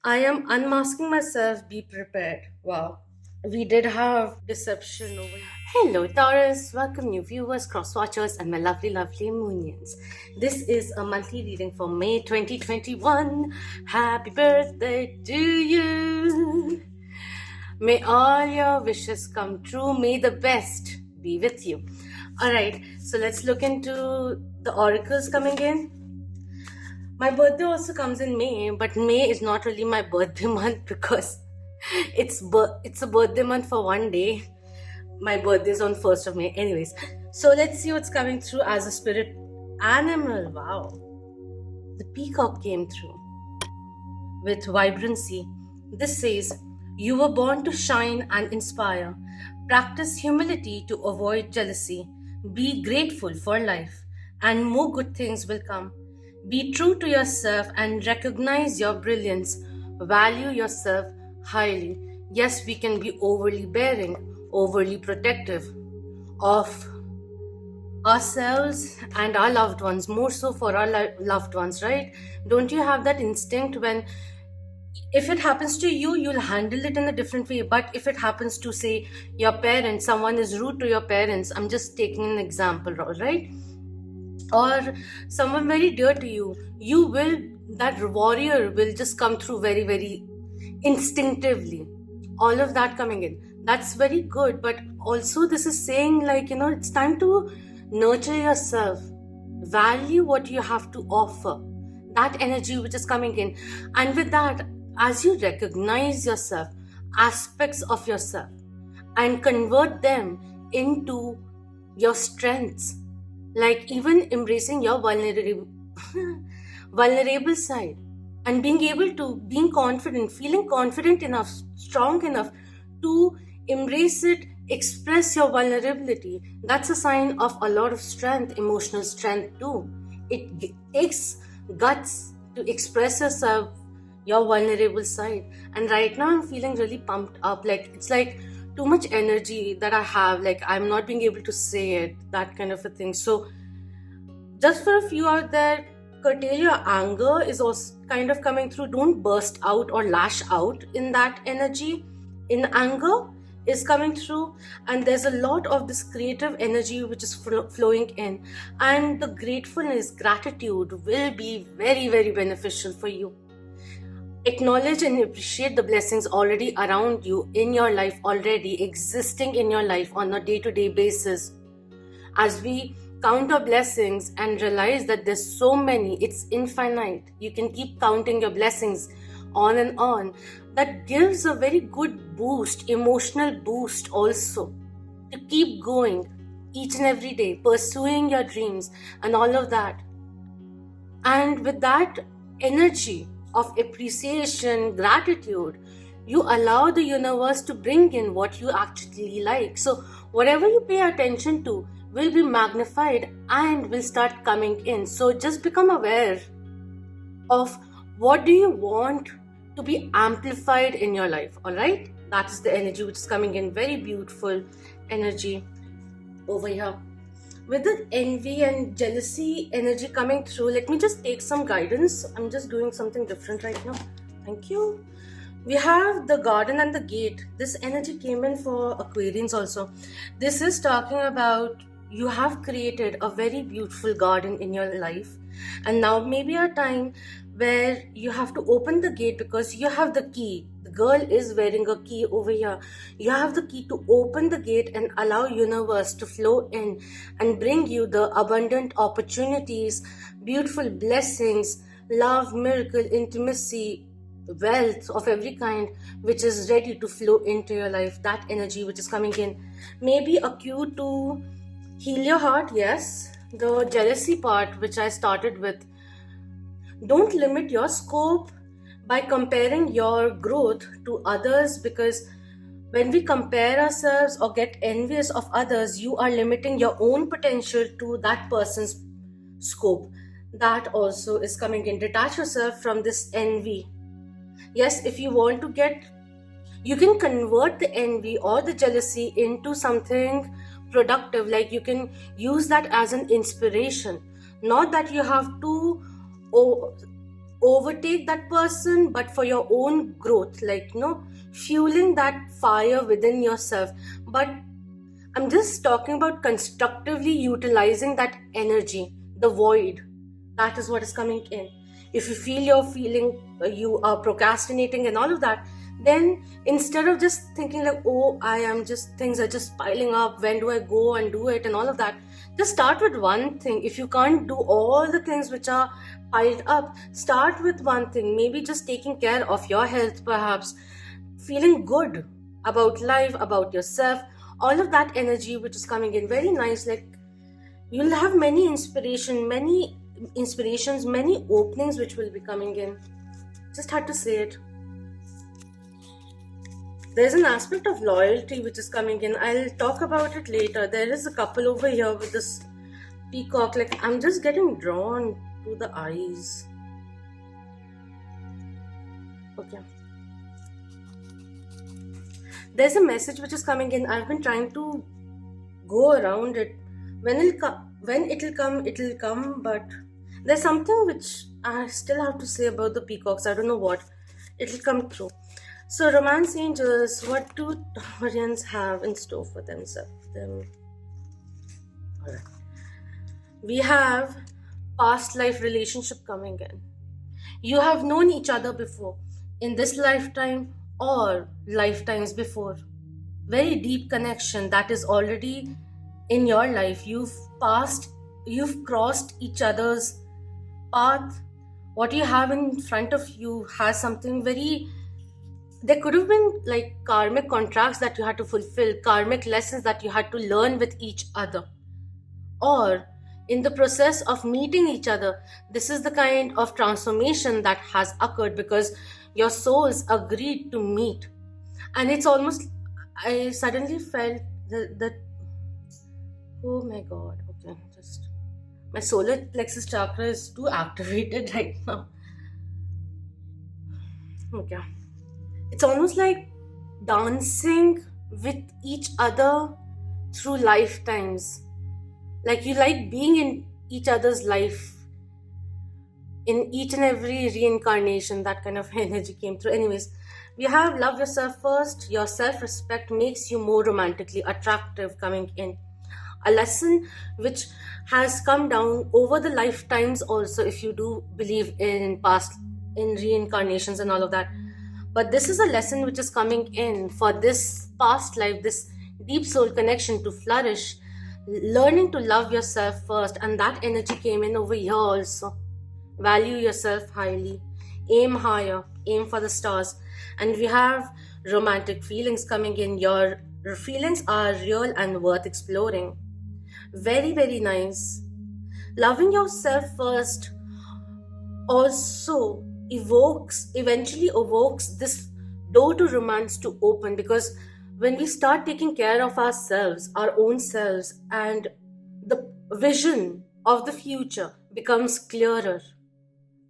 I am unmasking myself. Be prepared. Wow. We did have deception over here. Hello, Taurus. Welcome, new viewers, cross watchers, and my lovely, lovely Moonians. This is a monthly reading for May 2021. Happy birthday to you. May all your wishes come true. May the best be with you. All right, so let's look into the oracles coming in. My birthday also comes in May, but May is not really my birthday month because it's a birthday month for one day. My birthday is on 1st of May. Anyways, so let's see what's coming through as a spirit animal. Wow. The peacock came through with vibrancy. This says, you were born to shine and inspire. Practice humility to avoid jealousy. Be grateful for life, and more good things will come. Be true to yourself and recognize your brilliance. Value yourself highly. Yes, we can be overly bearing, overly protective of ourselves and our loved ones, more so for our loved ones, right? Don't you have that instinct when if it happens to you, you'll handle it in a different way? But if it happens to, say, your parents, someone is rude to your parents, I'm just taking an example, right? Or someone very dear to you, that warrior will just come through very, very instinctively. All of that coming in, that's very good. But also this is saying, like, it's time to nurture yourself, value what you have to offer, that energy which is coming in. And with that, as you recognize yourself, aspects of yourself, and convert them into your strengths, like even embracing your vulnerable side, and being confident, feeling confident enough, strong enough to embrace it, express your vulnerability. That's a sign of a lot of strength, emotional strength too. It takes guts to express yourself, your vulnerable side. And right now I'm feeling really pumped up, like it's like too much energy that I have, like I'm not being able to say it, that kind of a thing. So just for a few out there, curtail your anger is also kind of coming through. Don't burst out or lash out in that energy. In anger is coming through, and there's a lot of this creative energy which is flowing in, and the gratefulness, gratitude will be very, very beneficial for you. Acknowledge and appreciate the blessings already around you, in your life, already existing in your life on a day-to-day basis. As we count our blessings and realize that there's so many, it's infinite, you can keep counting your blessings on and on. That gives a very good boost, emotional boost also, to keep going each and every day, pursuing your dreams and all of that. And with that energy of appreciation, gratitude, you allow the universe to bring in what you actually like. So whatever you pay attention to will be magnified and will start coming in. So just become aware of what do you want to be amplified in your life. All right, that is the energy which is coming in. Very beautiful energy over here. With the envy and jealousy energy coming through, let me just take some guidance. I'm just doing something different right now. Thank you. We have the garden and the gate. This energy came in for Aquarians also. This is talking about you have created a very beautiful garden in your life, and now maybe a time where you have to open the gate because you have the key. The girl is wearing a key over here. You have the key to open the gate and allow universe to flow in and bring you the abundant opportunities, beautiful blessings, love, miracle, intimacy, wealth of every kind, which is ready to flow into your life. That energy which is coming in may be a cue to heal your heart. Yes, the jealousy part which I started with, don't limit your scope by comparing your growth to others, because when we compare ourselves or get envious of others, you are limiting your own potential to that person's scope. That also is coming in. Detach yourself from this envy. Yes, if you want to get, you can convert the envy or the jealousy into something productive. Like you can use that as an inspiration, not that you have to overtake that person, but for your own growth, like, fueling that fire within yourself. But I'm just talking about constructively utilizing that energy, the void. That is what is coming in. If you feel you're feeling, you are procrastinating and all of that, then instead of just thinking like, oh, things are just piling up, when do I go and do it and all of that, just start with one thing. If you can't do all the things which are piled up, start with one thing. Maybe just taking care of your health, perhaps feeling good about life, about yourself, all of that energy which is coming in. Very nice. Like, you'll have many inspirations, many openings which will be coming in. Just had to say it. There's an aspect of loyalty which is coming in. I'll talk about it later. There is a couple over here with this peacock. Like, I'm just getting drawn to the eyes. Okay. There's a message which is coming in. I've been trying to go around it. When it'll come, but there's something which I still have to say about the peacocks. I don't know what. It'll come through. So, romance angels, what do Taurians have in store for themselves? Alright. We have past life relationship coming in. You have known each other before, in this lifetime or lifetimes before. Very deep connection that is already in your life. You've crossed each other's path. What you have in front of you has something very. There could have been like karmic contracts that you had to fulfill, karmic lessons that you had to learn with each other. Or in the process of meeting each other, this is the kind of transformation that has occurred because your souls agreed to meet. And it's almost, I suddenly felt that oh my god, okay, just my solar plexus chakra is too activated right now. Okay. It's almost like dancing with each other through lifetimes. Like, you like being in each other's life in each and every reincarnation. That kind of energy came through. Anyways, we have love yourself first. Your self-respect makes you more romantically attractive coming in. A lesson which has come down over the lifetimes also, if you do believe in reincarnations and all of that. But this is a lesson which is coming in for this past life, this deep soul connection to flourish, learning to love yourself first. And that energy came in over here also. Value yourself highly, aim higher, aim for the stars. And we have romantic feelings coming in. Your feelings are real and worth exploring. Very, very nice. Loving yourself first also eventually evokes this door to romance to open, because when we start taking care of ourselves, our own selves, and the vision of the future becomes clearer,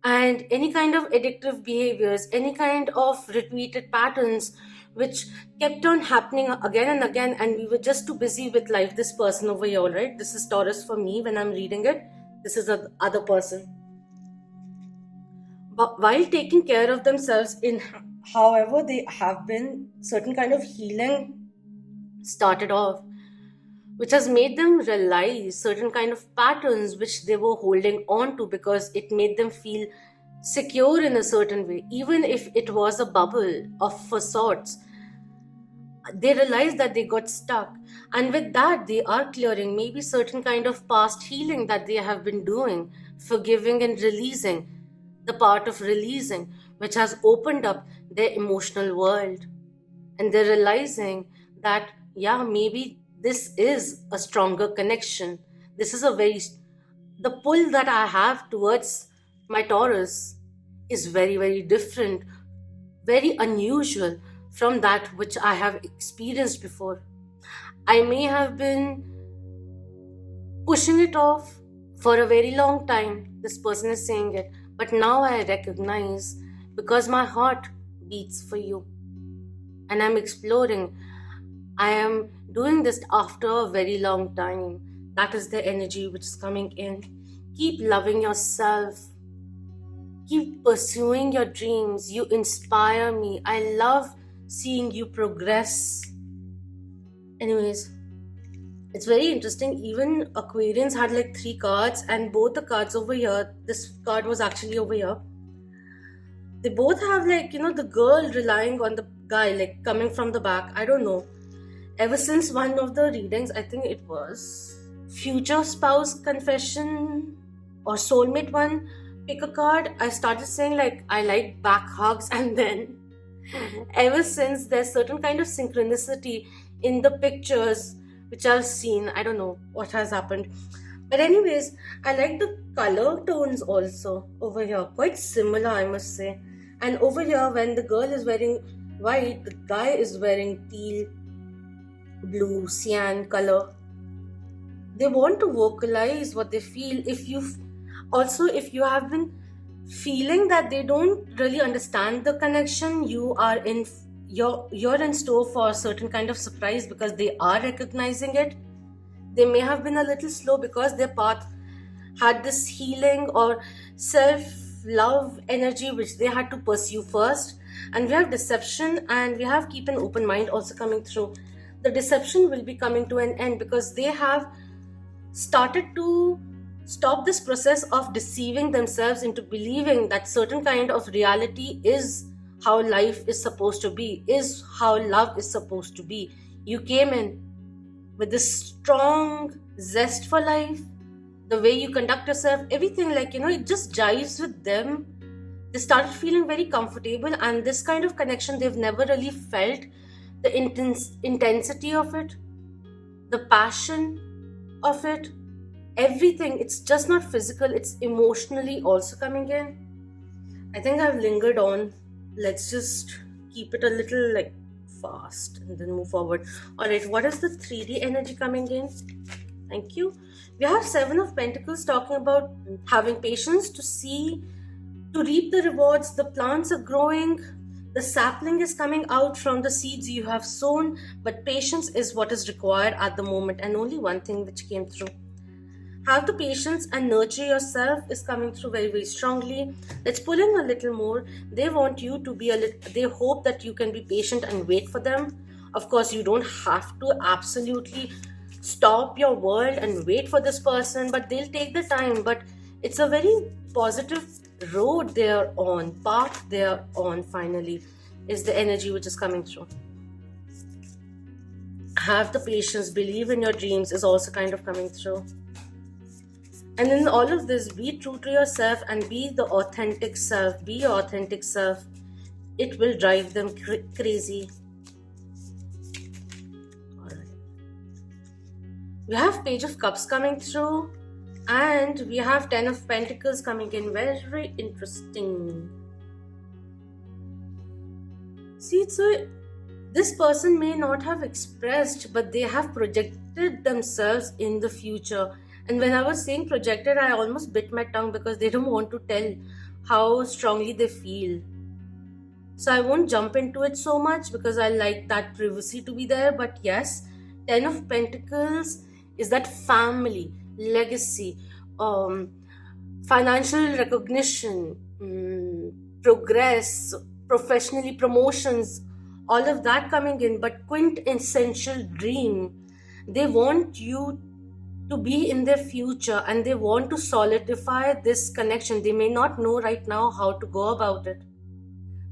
and any kind of addictive behaviors, any kind of repeated patterns which kept on happening again and again, and we were just too busy with life. This person over here, right? This is Taurus for me when I'm reading it. This is the other person. But while taking care of themselves in however they have been, certain kind of healing started off, which has made them realize certain kind of patterns which they were holding on to, because it made them feel secure in a certain way, even if it was a bubble of sorts. They realized that they got stuck, and with that they are clearing maybe certain kind of past healing that they have been doing, forgiving and releasing, the part of releasing which has opened up their emotional world. And they're realizing that, yeah, maybe this is a stronger connection. This is the pull that I have towards my Taurus is very, very different, very unusual from that which I have experienced before. I may have been pushing it off for a very long time. This person is saying it, but now I recognize, because my heart beats for you and I'm exploring. I am doing this after a very long time. That is the energy which is coming in. Keep loving yourself. Keep pursuing your dreams. You inspire me. I love seeing you progress. Anyways, it's very interesting. Even Aquarians had like three cards, and both the cards over here, this card was actually over here. They both have like, the girl relying on the guy, like coming from the back. I don't know. Ever since one of the readings, I think it was future spouse confession or soulmate one, pick a card, I started saying like I like back hugs, and then ever since there's certain kind of synchronicity in the pictures which I've seen. I don't know what has happened. But anyways, I like the color tones also over here. Quite similar, I must say. And over here, when the girl is wearing white, the guy is wearing teal, blue, cyan color. They want to vocalize what they feel. If you have been feeling that they don't really understand the connection, you're in store for a certain kind of surprise, because they are recognizing it. They may have been a little slow because their path had this healing or self-love energy which they had to pursue first. And we have deception, and we have keep an open mind also coming through. The deception will be coming to an end because they have started to stop this process of deceiving themselves into believing that certain kind of reality is how life is supposed to be, is how love is supposed to be. You came in with this strong zest for life, the way you conduct yourself, everything, like, it just jives with them. They started feeling very comfortable, and this kind of connection, they've never really felt the intensity of it, the passion of it, everything. It's just not physical, it's emotionally also coming in. I think I've lingered on. Let's just keep it a little like fast and then move forward. All right, what is the 3D energy coming in? Thank you. We have Seven of Pentacles talking about having patience to reap the rewards. The plants are growing, the sapling is coming out from the seeds you have sown, but patience is what is required at the moment. And only one thing which came through: have the patience and nurture yourself is coming through very, very strongly. Let's pull in a little more. They want you to be they hope that you can be patient and wait for them. Of course, you don't have to absolutely stop your world and wait for this person, but they'll take the time. But it's a very positive road they're on, path they're on, finally, is the energy which is coming through. Have the patience, believe in your dreams is also kind of coming through. And in all of this, be true to yourself and be the authentic self. Be your authentic self. It will drive them crazy. Alright. We have Page of Cups coming through. And we have 10 of Pentacles coming in. Very, very interesting. See, so this person may not have expressed, but they have projected themselves in the future. And when I was saying projected, I almost bit my tongue because they don't want to tell how strongly they feel. So I won't jump into it so much because I like that privacy to be there. But yes, 10 of Pentacles is that family, legacy, financial recognition, progress, professionally promotions, all of that coming in. But quintessential dream, they want you to be in their future, and they want to solidify this connection. They may not know right now how to go about it.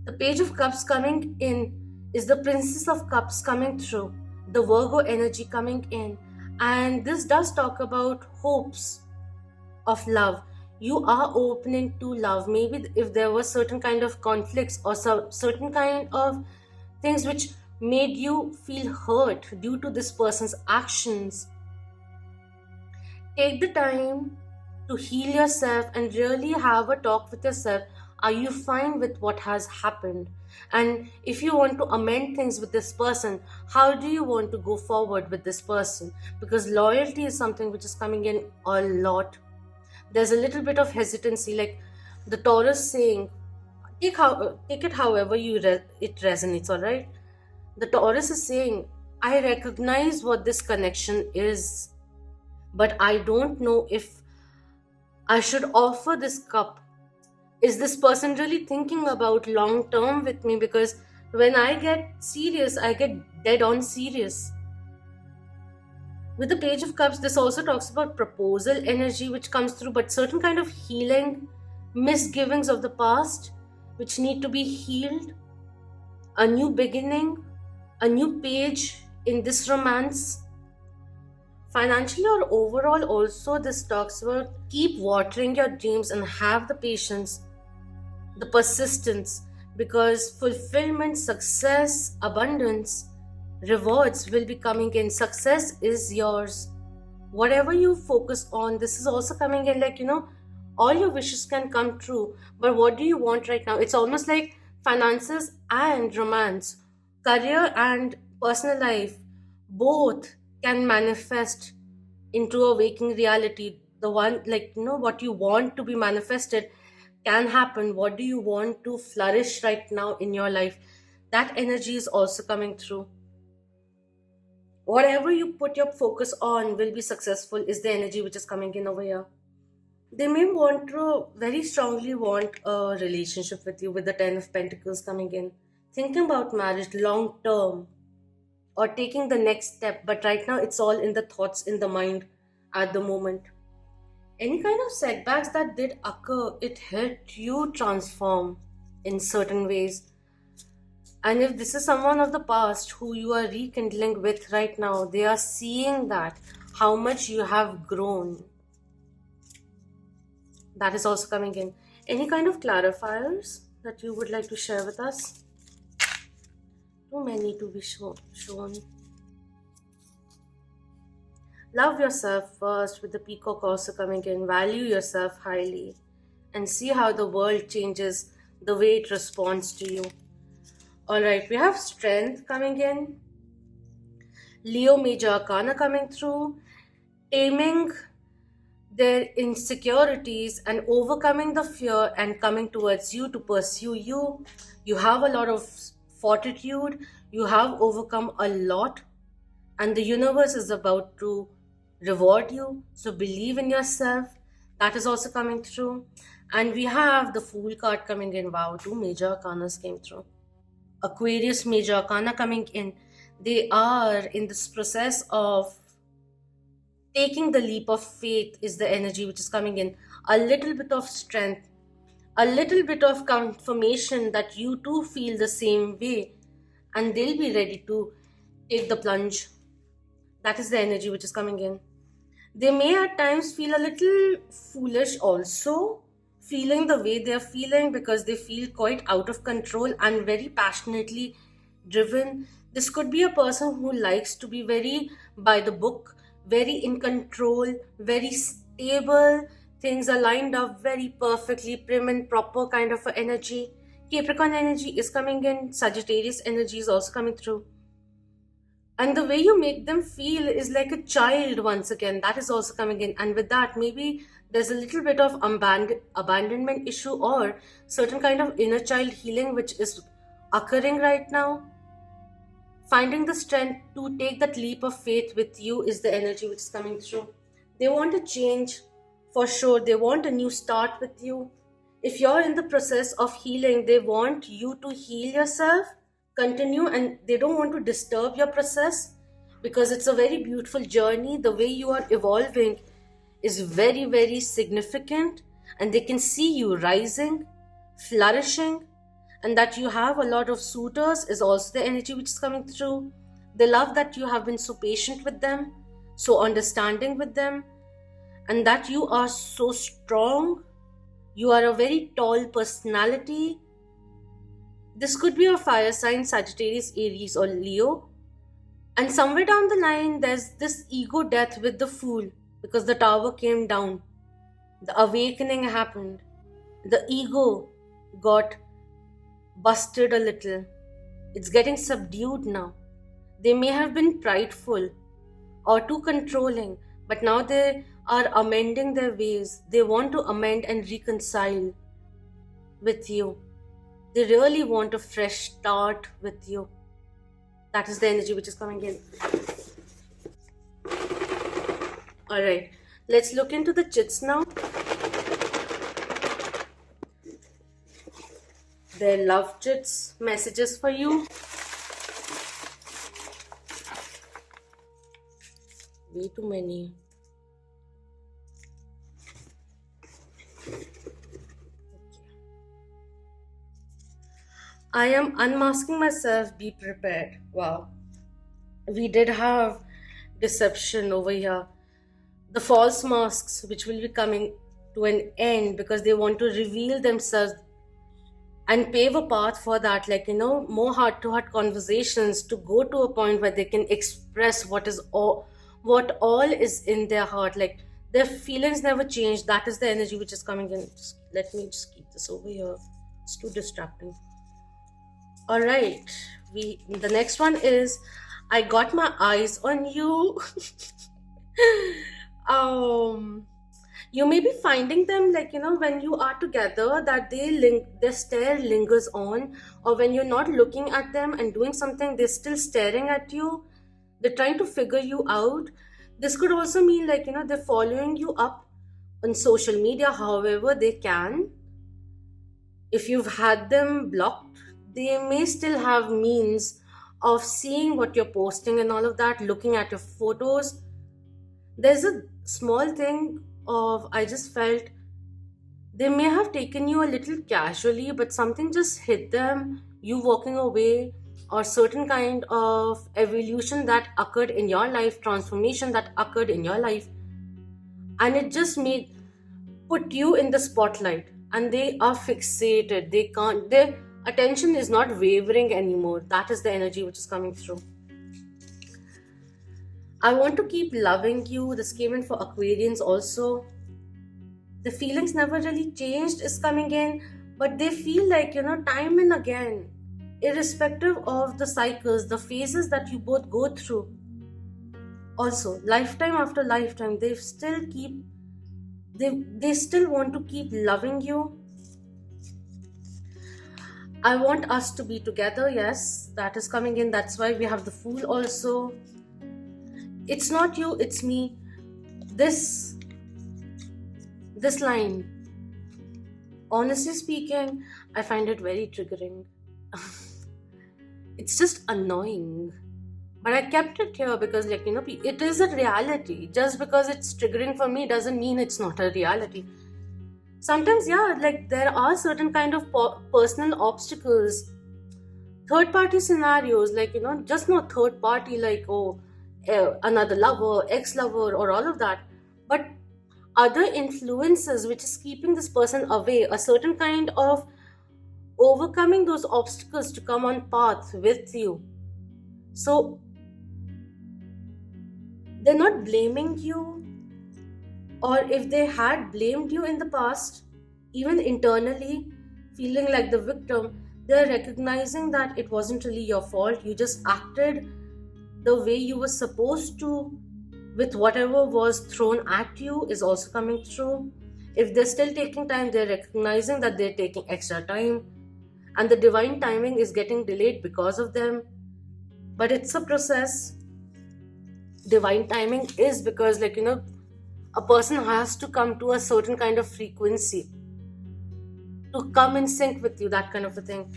The Page of Cups coming in is the Princess of Cups coming through, the Virgo energy coming in, and this does talk about hopes of love. You are opening to love. Maybe if there were certain kind of conflicts or certain kind of things which made you feel hurt due to this person's actions, take the time to heal yourself and really have a talk with yourself. Are you fine with what has happened? And if you want to amend things with this person, how do you want to go forward with this person? Because loyalty is something which is coming in a lot. There's a little bit of hesitancy, like the Taurus saying, take it however it resonates, all right? The Taurus is saying, I recognize what this connection is, but I don't know if I should offer this cup Is this person really thinking about long term with me? Because when I get serious, I get dead on serious. With the Page of Cups, this also talks about proposal energy which comes through, but certain kind of healing, misgivings of the past which need to be healed, a new beginning, a new page in this romance. Financially or overall, also, this talks about keep watering your dreams and have the patience, the persistence, because fulfillment, success, abundance, rewards will be coming in. Success is yours. Whatever you focus on, this is also coming in, like, all your wishes can come true. But what do you want right now? It's almost like finances and romance, career and personal life, both can manifest into a waking reality. The one, like, what you want to be manifested can happen. What do you want to flourish right now in your life? That energy is also coming through. Whatever you put your focus on will be successful, is the energy which is coming in over here. They may want to very strongly want a relationship with you, with the 10 of Pentacles coming in, thinking about marriage long term or taking the next step. But right now it's all in the thoughts, in the mind at the moment. Any kind of setbacks that did occur, it helped you transform in certain ways. And if this is someone of the past who you are rekindling with right now, they are seeing that how much you have grown. That is also coming in. Any kind of clarifiers that you would like to share with us? Too many to be shown. Love yourself first, with the Peacock also coming in. Value yourself highly and see how the world changes the way it responds to you. Alright, we have Strength coming in. Leo Major Arcana coming through. Taming their insecurities and overcoming the fear and coming towards you to pursue you. You have a lot of fortitude. You have overcome a lot. And the universe is about to reward you. So believe in yourself. That is also coming through. And we have the Fool card coming in. Wow, 2 major arcanas came through. Aquarius Major Arcana coming in. They are in this process of taking the leap of faith, is the energy which is coming in. A little bit of strength, a little bit of confirmation that you too feel the same way, and they'll be ready to take the plunge. That is the energy which is coming in. They may at times feel a little foolish also, feeling the way they're feeling because they feel quite out of control and very passionately driven. This could be a person who likes to be very by the book, very in control, very stable. Things are lined up very perfectly, prim and proper kind of a energy. Capricorn energy is coming in. Sagittarius energy is also coming through. And the way you make them feel is like a child once again. That is also coming in. And with that, maybe there's a little bit of abandonment issue or certain kind of inner child healing which is occurring right now. Finding the strength to take that leap of faith with you is the energy which is coming through. They want to change for sure. They want a new start with you. If you're in the process of healing, they want you to heal yourself, continue, and they don't want to disturb your process because it's a very beautiful journey. The way you are evolving is very, very significant, and they can see you rising, flourishing, and that you have a lot of suitors is also the energy which is coming through. They love that you have been so patient with them, so understanding with them, and that you are so strong. You are a very tall personality. This could be a fire sign, Sagittarius, Aries, or Leo. And somewhere down the line, there's this ego death with the Fool because the tower came down. The awakening happened. The ego got busted a little. It's getting subdued now. They may have been prideful or too controlling, but now they are amending their ways. They want to amend and reconcile with you. They really want a fresh start with you. That is the energy which is coming in. Alright, let's look into the chits now. Their love chits messages for you. Way too many. I am unmasking myself. Be prepared. Wow. We did have deception over here. The false masks, which will be coming to an end because they want to reveal themselves and pave a path for that, like, more heart to heart conversations to go to a point where they can express what all is in their heart. Like, their feelings never change. That is the energy which is coming in. Let me just keep this over here. It's too distracting. All right, the next one is, I got my eyes on you. You may be finding them, like, when you are together, that their stare lingers on, or when you're not looking at them and doing something, they're still staring at you. They're trying to figure you out. This could also mean, like, they're following you up on social media however they can. If you've had them blocked, they may still have means of seeing what you're posting and all of that, looking at your photos. There's a small thing of, I just felt they may have taken you a little casually, but something just hit them, you walking away, or certain kind of evolution that occurred in your life, transformation that occurred in your life, and it just made put you in the spotlight, and they are fixated. Their attention is not wavering anymore. That is the energy which is coming through. I want to keep loving you. This came in for Aquarians also. The feelings never really changed is coming in, but they feel like, time and again, irrespective of the cycles, the phases that you both go through. Also, lifetime after lifetime, they still want to keep loving you. I want us to be together. Yes, that is coming in. That's why we have the Fool also. It's not you, it's me. This line, honestly speaking, I find it very triggering. It's just annoying. But I kept it here because, like, it is a reality. Just because it's triggering for me doesn't mean it's not a reality. Sometimes, yeah, like, there are certain kind of personal obstacles, third party scenarios, like, just not third party, like, another lover, ex-lover, or all of that, but other influences which is keeping this person away, a certain kind of overcoming those obstacles to come on path with you. So they're not blaming you, or if they had blamed you in the past, even internally feeling like the victim, they're recognizing that it wasn't really your fault. You just acted the way you were supposed to with whatever was thrown at you is also coming through. If they're still taking time, they're recognizing that they're taking extra time, and the divine timing is getting delayed because of them. But it's a process. Divine timing is because, like, a person has to come to a certain kind of frequency to come in sync with you, that kind of a thing.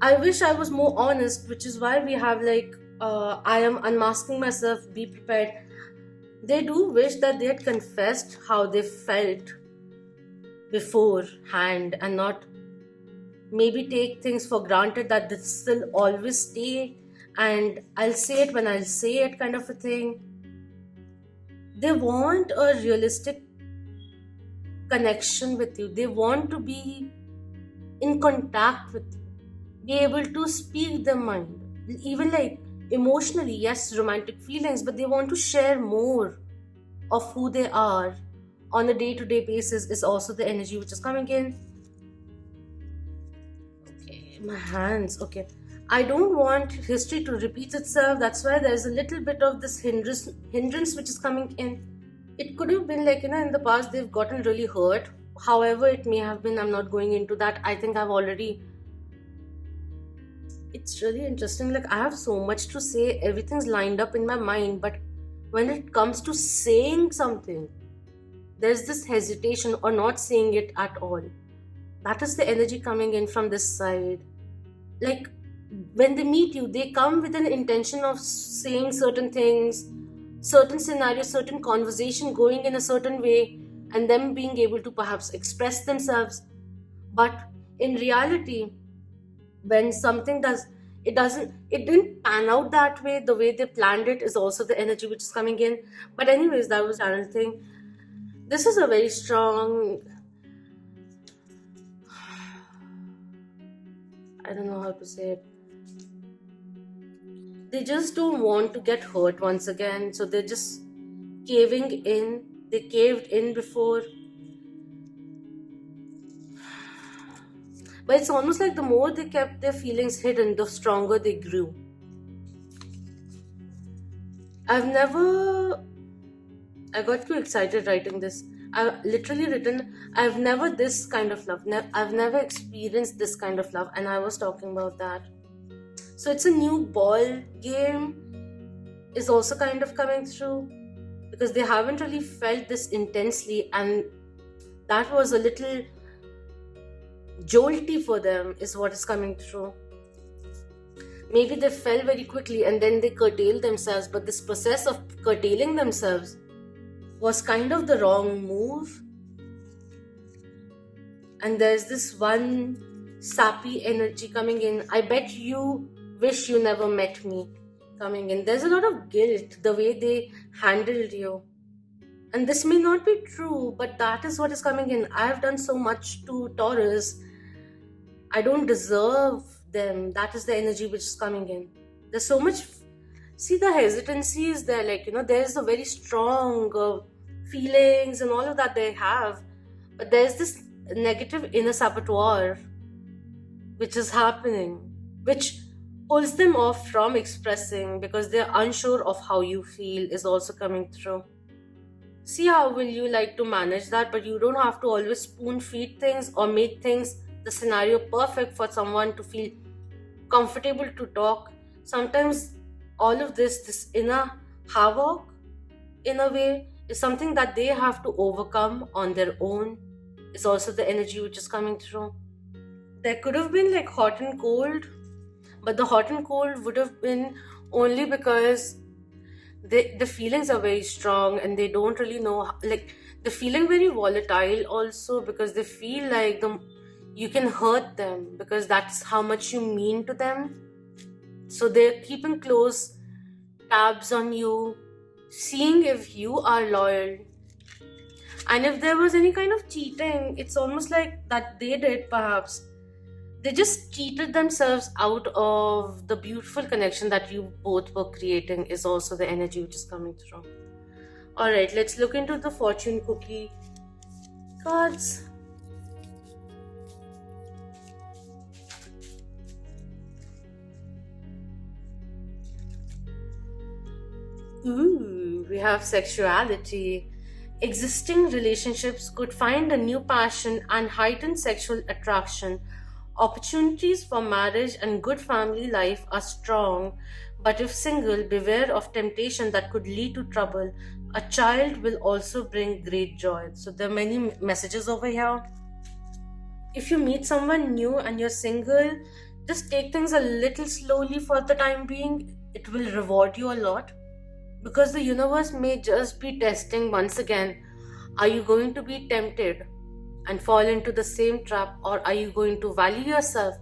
I wish I was more honest, which is why we have, like, I am unmasking myself, be prepared. They do wish that they had confessed how they felt beforehand and not maybe take things for granted that this will always stay and I'll say it when I'll say it, kind of a thing. They want a realistic connection with you. They want to be in contact with you, be able to speak their mind, even like emotionally, yes, romantic feelings, but they want to share more of who they are on a day-to-day basis is also the energy which is coming in. Okay, my hands. Okay, I don't want history to repeat itself. That's why there's a little bit of this hindrance which is coming in. It could have been like, in the past they've gotten really hurt. However it may have been, I'm not going into that. I think it's really interesting. Like, I have so much to say. Everything's lined up in my mind. But when it comes to saying something, there's this hesitation or not saying it at all. That is the energy coming in from this side. Like, when they meet you, they come with an intention of saying certain things, certain scenarios, certain conversation going in a certain way, and them being able to perhaps express themselves. But in reality, when something it didn't pan out that way, the way they planned it is also the energy which is coming in. But anyways, that was another thing. This is a very strong, I don't know how to say it. They just don't want to get hurt once again, so they're just caving in. They caved in before, but it's almost like the more they kept their feelings hidden, the stronger they grew. I've never I got too excited writing this. I've literally written, I've never this kind of love. I've never experienced this kind of love, and I was talking about that. So it's a new ball game is also kind of coming through, because they haven't really felt this intensely, and that was a little jolty for them, is what is coming through. Maybe they fell very quickly and then they curtailed themselves, but this process of curtailing themselves was kind of the wrong move. And there's this one sappy energy coming in. I bet you wish you never met me coming in. There's a lot of guilt the way they handled you. And this may not be true, but that is what is coming in. I've done so much to Taurus. I don't deserve them. That is the energy which is coming in. There's so much. See, the hesitancy is there. Like, there's a very strong feelings and all of that they have. But there's this negative inner saboteur which is happening, which pulls them off from expressing because they're unsure of how you feel, is also coming through. See how will you like to manage that, but you don't have to always spoon feed things or make things the scenario perfect for someone to feel comfortable to talk. Sometimes all of this inner havoc, in a way, is something that they have to overcome on their own. Is also the energy which is coming through. There could have been like hot and cold, but the hot and cold would have been only because the feelings are very strong and they don't really know, like, the feeling very volatile also, because they feel like you can hurt them because that's how much you mean to them. So they're keeping close tabs on you, seeing if you are loyal. And if there was any kind of cheating, it's almost like that they did, perhaps. They just cheated themselves out of the beautiful connection that you both were creating, is also the energy which is coming through. Alright, let's look into the fortune cookie cards. Ooh, we have sexuality. Existing relationships could find a new passion and heightened sexual attraction. Opportunities for marriage and good family life are strong, but if single, beware of temptation that could lead to trouble. A child will also bring great joy. So there are many messages over here. If you meet someone new and you're single, just take things a little slowly for the time being. It will reward you a lot, because the universe may just be testing once again. Are you going to be tempted and fall into the same trap, or are you going to value yourself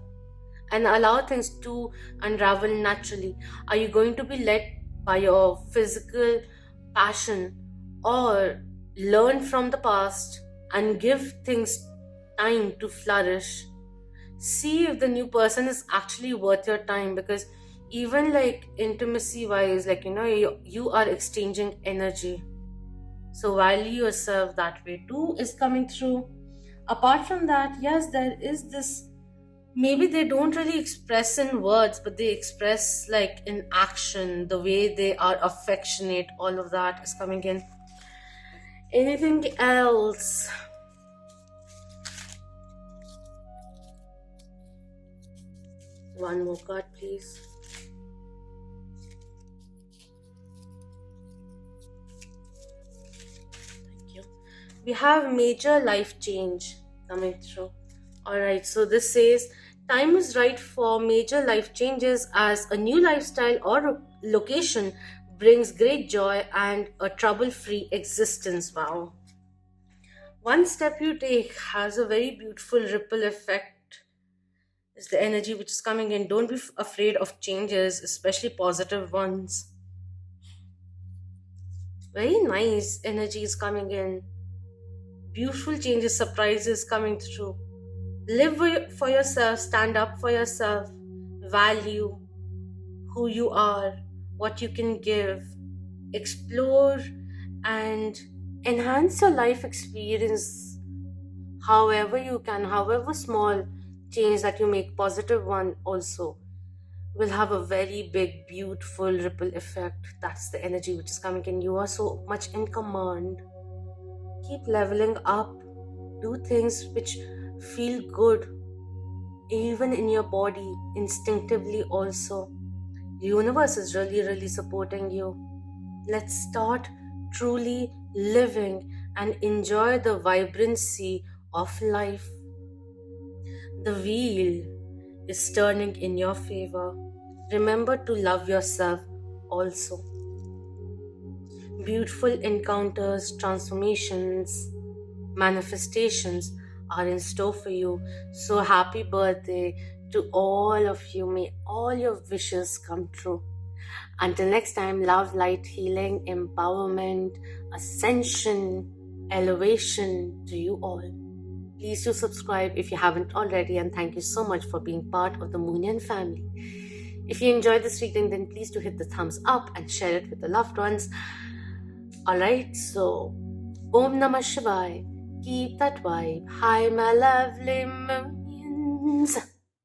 and allow things to unravel naturally? Are you going to be led by your physical passion, or learn from the past and give things time to flourish? See if the new person is actually worth your time, because even like intimacy wise, like, you are exchanging energy. So value yourself that way too, is coming through. Apart from that, yes, there is this, maybe they don't really express in words, but they express like in action, the way they are affectionate, all of that is coming in. Anything else? One more card, please. We have major life change coming through. Alright, so this says time is right for major life changes as a new lifestyle or location brings great joy and a trouble free existence. Wow. One step you take has a very beautiful ripple effect, is the energy which is coming in. Don't be afraid of changes, especially positive ones. Very nice energy is coming in. Beautiful changes, surprises coming through. Live for yourself, stand up for yourself, value who you are, what you can give, explore and enhance your life experience however you can, however small change that you make, positive one also, will have a very big, beautiful ripple effect. That's the energy which is coming in. You are so much in command. Keep leveling up. Do things which feel good, even in your body, instinctively also. The universe is really, really supporting you. Let's start truly living and enjoy the vibrancy of life. The wheel is turning in your favor. Remember to love yourself also. Beautiful encounters, transformations, manifestations are in store for you. So happy birthday to all of you. May all your wishes come true. Until next time, love, light, healing, empowerment, ascension, elevation to you all. Please do subscribe if you haven't already, and thank you so much for being part of the Moonian family. If you enjoyed this reading, then please do hit the thumbs up and share it with the loved ones. Alright, so Om Namah Shivaya. Keep that vibe. Hi, my lovely Moonians.